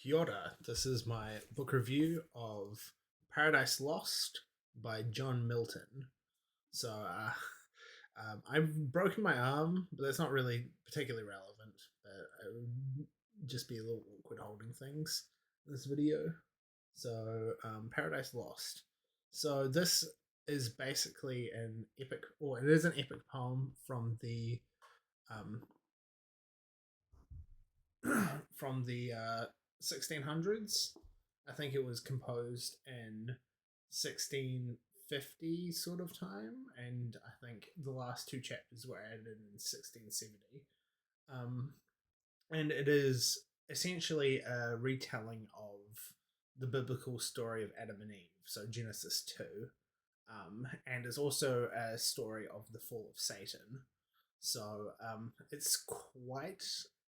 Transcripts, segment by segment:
Kia ora. This is my book review of Paradise Lost by John Milton. I've broken my arm, but that's not really particularly relevant. It would just be a little awkward holding things in this video. Paradise Lost. So this is basically an epic, or it is an epic poem um, from the 1600s. I think it was composed in 1650 sort of time, and I think the last two chapters were added in 1670. Um, and it is essentially a retelling of the biblical story of Adam and Eve, so Genesis 2. And it's also a story of the fall of Satan. It's quite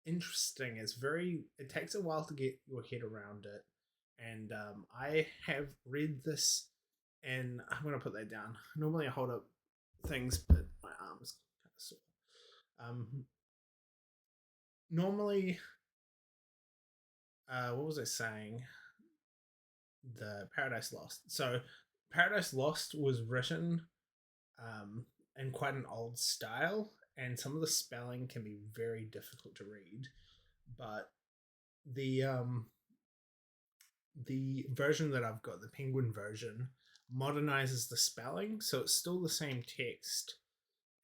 interesting. It takes a while to get your head around it. And I have read this, and I'm going to put that down. Normally I hold up things, but my arm's kind of sore. Normally, what was I saying? The Paradise Lost. So, Paradise Lost was written in quite an old style, and some of the spelling can be very difficult to read. But the um, the version that I've got, the Penguin version, modernizes the spelling, so it's still the same text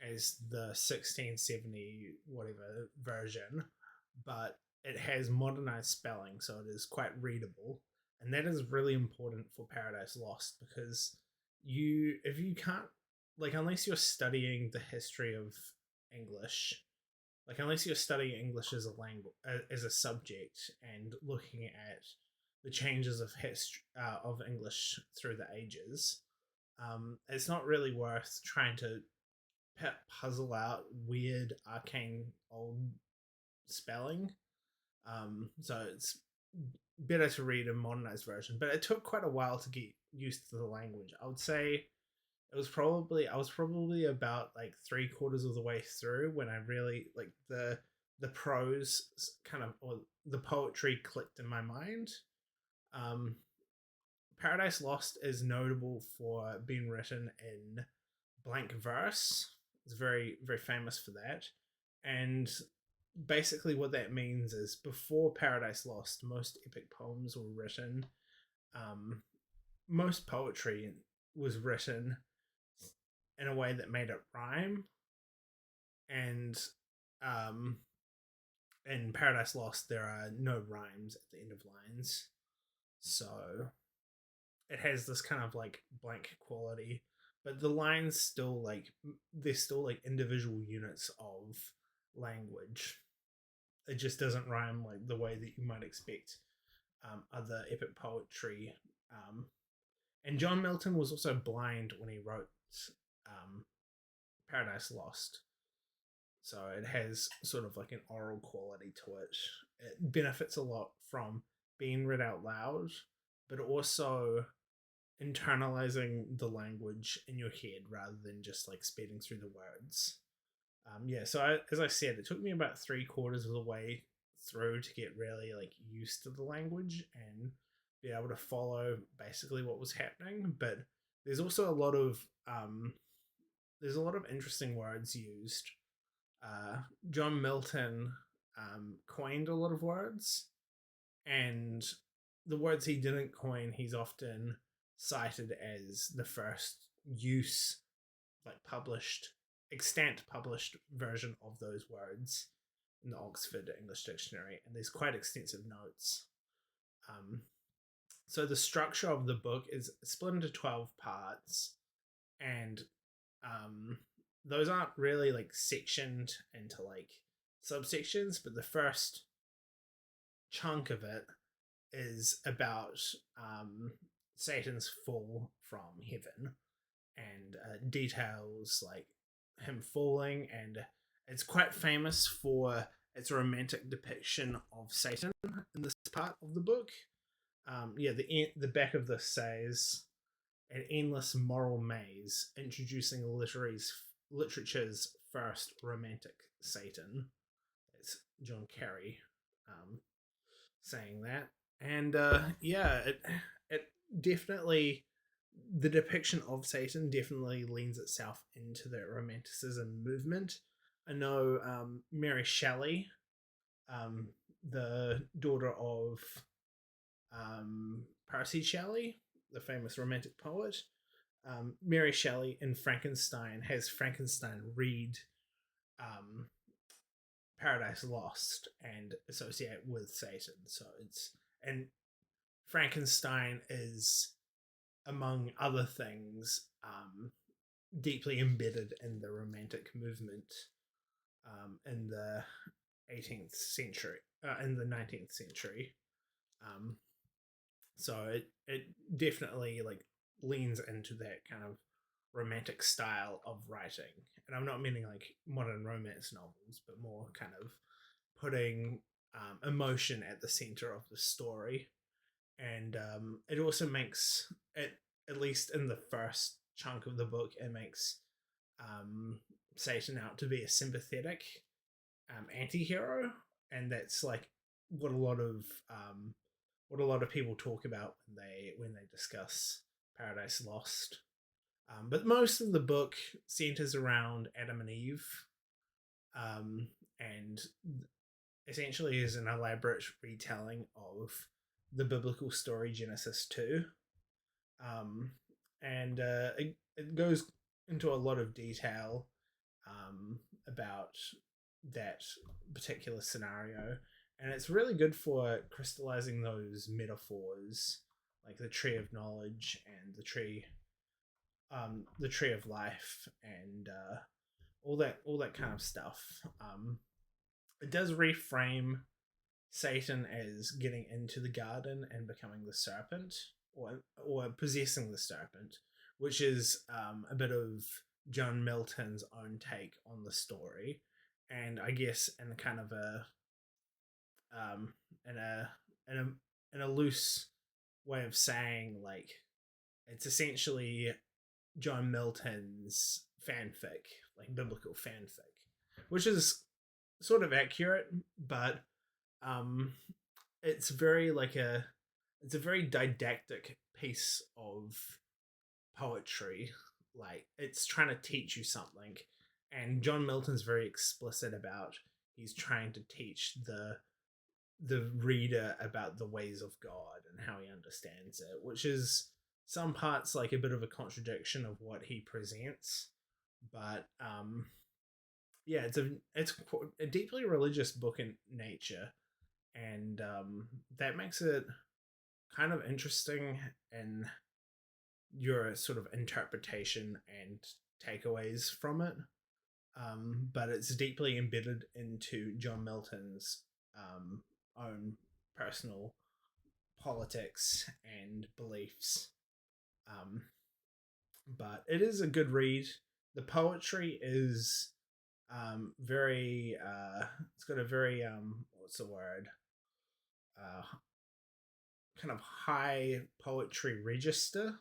as the 1670 whatever version, but it has modernized spelling, so it is quite readable. And that is really important for Paradise Lost, because if you can't, like, unless you're studying the history of English, like, unless you're studying English as a language, as a subject, and looking at the changes of history of English through the ages, it's not really worth trying to puzzle out weird, arcane old spelling. So it's better to read a modernized version. But it took quite a while to get used to the language. I would say I was probably about like 3/4 of the way through when I really like the prose kind of, or the poetry clicked in my mind. Um, Paradise Lost is notable for being written in blank verse. It's very famous for that. And basically what that means is, before Paradise Lost, most epic poems were written. Um, Most poetry was written in a way that made it rhyme, and um, in Paradise Lost there are no rhymes at the end of lines, so it has this kind of like blank quality, but the lines still like, they're still like individual units of language. It just doesn't rhyme like the way that you might expect other epic poetry. And John Milton was also blind when he wrote um, Paradise Lost, so it has sort of like an oral quality to it. It benefits a lot from being read out loud, but also internalizing the language in your head rather than just like speeding through the words. As I said, it took me about 3/4 of the way through to get really like used to the language and be able to follow basically what was happening. But there's also a lot of interesting words used. John Milton coined a lot of words, and the words he didn't coin, he's often cited as the first use, like published, extant published version of those words in the Oxford English Dictionary, and there's quite extensive notes. Um, so the structure of the book is split into 12 parts, and um, those aren't really like sectioned into like subsections, but the first chunk of it is about Satan's fall from heaven, and details like him falling, and it's quite famous for its romantic depiction of Satan in this part of the book. The back of this says, "An endless moral maze introducing literature's first romantic Satan." It's John Carey saying that. And yeah, it definitely, the depiction of Satan definitely leans itself into the romanticism movement. I know Mary Shelley, um, the daughter of Percy Shelley, the famous romantic poet. Mary Shelley in Frankenstein has Frankenstein read um, Paradise Lost and associate with Satan. So it's, and Frankenstein is, among other things, deeply embedded in the Romantic movement in the 18th century, in the 19th century. Um, so it definitely like leans into that kind of romantic style of writing, and I'm not meaning like modern romance novels, but more kind of putting emotion at the center of the story. And it also makes it, at least in the first chunk of the book, it makes um, Satan out to be a sympathetic anti-hero, and that's like what a lot of people talk about when they discuss Paradise Lost. But most of the book centers around Adam and Eve, and essentially is an elaborate retelling of the biblical story Genesis 2. Um, and it goes into a lot of detail about that particular scenario. And it's really good for crystallizing those metaphors, like the tree of knowledge and the tree of life, and all that kind of stuff. It does reframe Satan as getting into the garden and becoming the serpent, or possessing the serpent, which is a bit of John Milton's own take on the story, and I guess in kind of a um, in a in a in a loose way of saying, like, it's essentially John Milton's fanfic, like biblical fanfic, which is sort of accurate, but um, it's very like it's a very didactic piece of poetry. Like, it's trying to teach you something, and John Milton's very explicit about, he's trying to teach the reader about the ways of God and how he understands it, which is some parts like a bit of a contradiction of what he presents. But yeah, it's a deeply religious book in nature, and that makes it kind of interesting in your sort of interpretation and takeaways from it. But it's deeply embedded into John Milton's own personal politics and beliefs. Um, but it is a good read. The poetry is very, it's got a very, what's the word? Uh, Kind of high poetry register,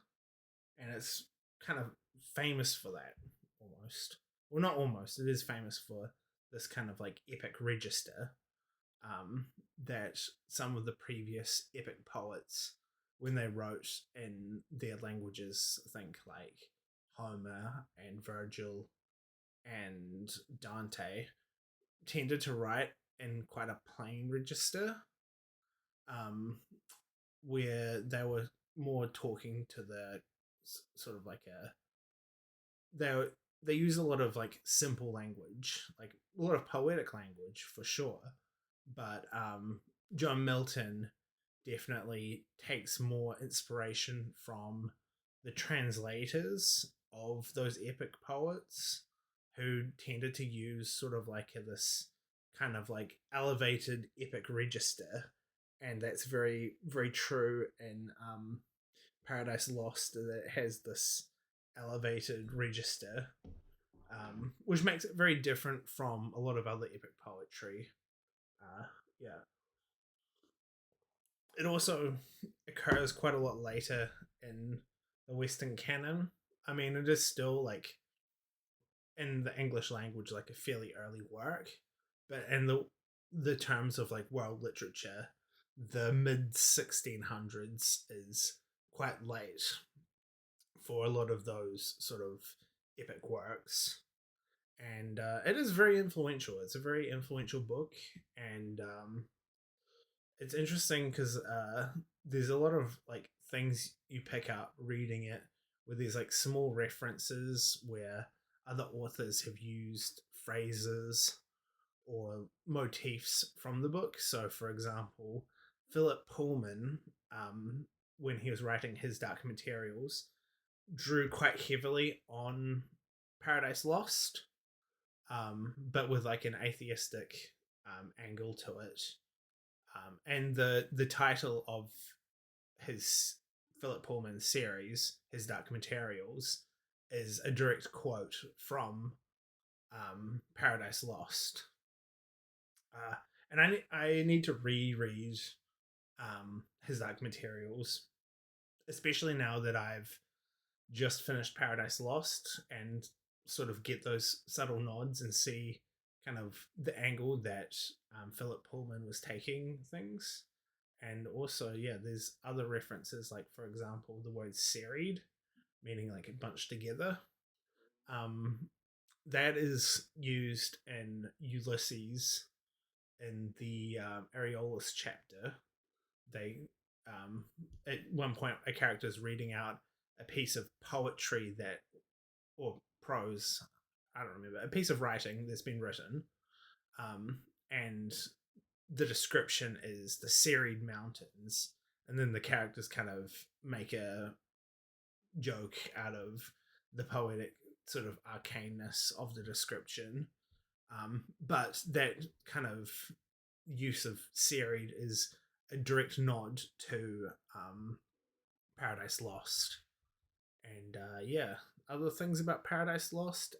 and it's kind of famous for that, almost. Well, not almost. It is famous for this kind of like epic register, that some of the previous epic poets, when they wrote in their languages, think like Homer and Virgil and Dante, tended to write in quite a plain register, um, where they were more talking to the sort of like a, they they use a lot of like simple language, like a lot of poetic language for sure. But John Milton definitely takes more inspiration from the translators of those epic poets, who tended to use sort of like this kind of like elevated epic register, and that's very very true in Paradise Lost, that it has this elevated register, which makes it very different from a lot of other epic poetry. Yeah, it also occurs quite a lot later in the Western canon. I mean, it is still like in the English language like a fairly early work, but in the terms of like world literature, the mid 1600s is quite late for a lot of those sort of epic works. And it is very influential. It's a very influential book, and it's interesting because there's a lot of like things you pick up reading it, with these like small references where other authors have used phrases or motifs from the book. So, for example, Philip Pullman, when he was writing his Dark Materials, drew quite heavily on Paradise Lost, but with like an atheistic angle to it. And the title of his Philip Pullman series, his Dark Materials, is a direct quote from Paradise Lost. And I need to reread his Dark Materials, especially now that I've just finished Paradise Lost, and sort of get those subtle nods and see kind of the angle that Philip Pullman was taking things. And also, yeah, there's other references, like, for example, the word serried, meaning like bunched together. Um, that is used in Ulysses in the Areolas chapter. They, at one point, a character is reading out a piece of poetry that, or prose, I don't remember, a piece of writing that's been written, and the description is the serried mountains, and then the characters kind of make a joke out of the poetic sort of arcaneness of the description. But that kind of use of serried is a direct nod to Paradise Lost. And yeah, other things about Paradise Lost.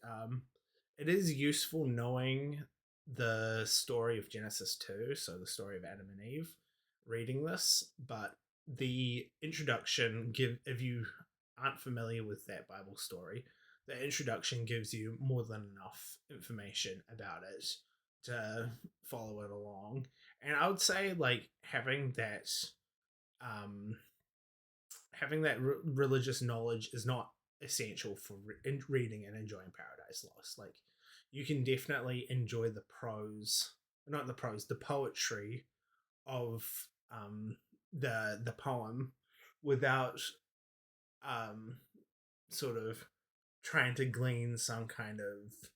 It is useful knowing the story of Genesis 2, so the story of Adam and Eve, reading this, but the introduction, if you aren't familiar with that Bible story, the introduction gives you more than enough information about it to follow it along. And I would say like um having that religious knowledge is not essential for reading and enjoying Paradise Lost. Like, you can definitely enjoy the prose, not the prose, the poetry of the poem without um sort of trying to glean some kind of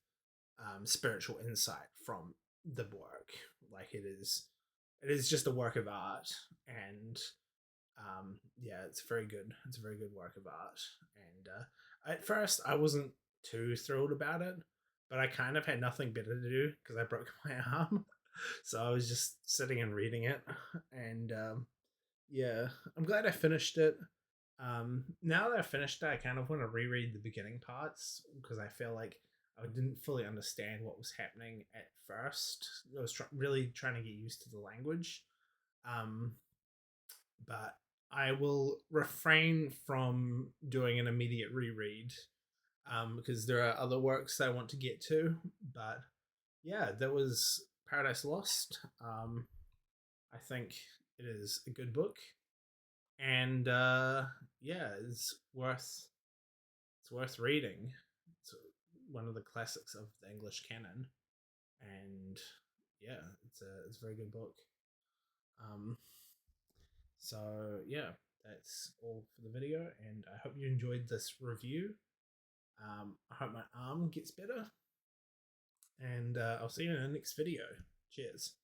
spiritual insight from the work. Like, it is just a work of art, and yeah, it's very good. It's a very good work of art. And at first, I wasn't too thrilled about it, but I kind of had nothing better to do because I broke my arm. So I was just sitting and reading it. And yeah, I'm glad I finished it. Now that I finished it, I kind of want to reread the beginning parts because I feel like I didn't fully understand what was happening at first. I was really trying to get used to the language. Um, but I will refrain from doing an immediate reread because there are other works I want to get to. But yeah, that was Paradise Lost. I think it is a good book, and yeah, it's worth reading. It's one of the classics of the English canon, and yeah, it's a very good book. Um, So yeah, that's all for the video, and I hope you enjoyed this review. I hope my arm gets better, and I'll see you in the next video. Cheers.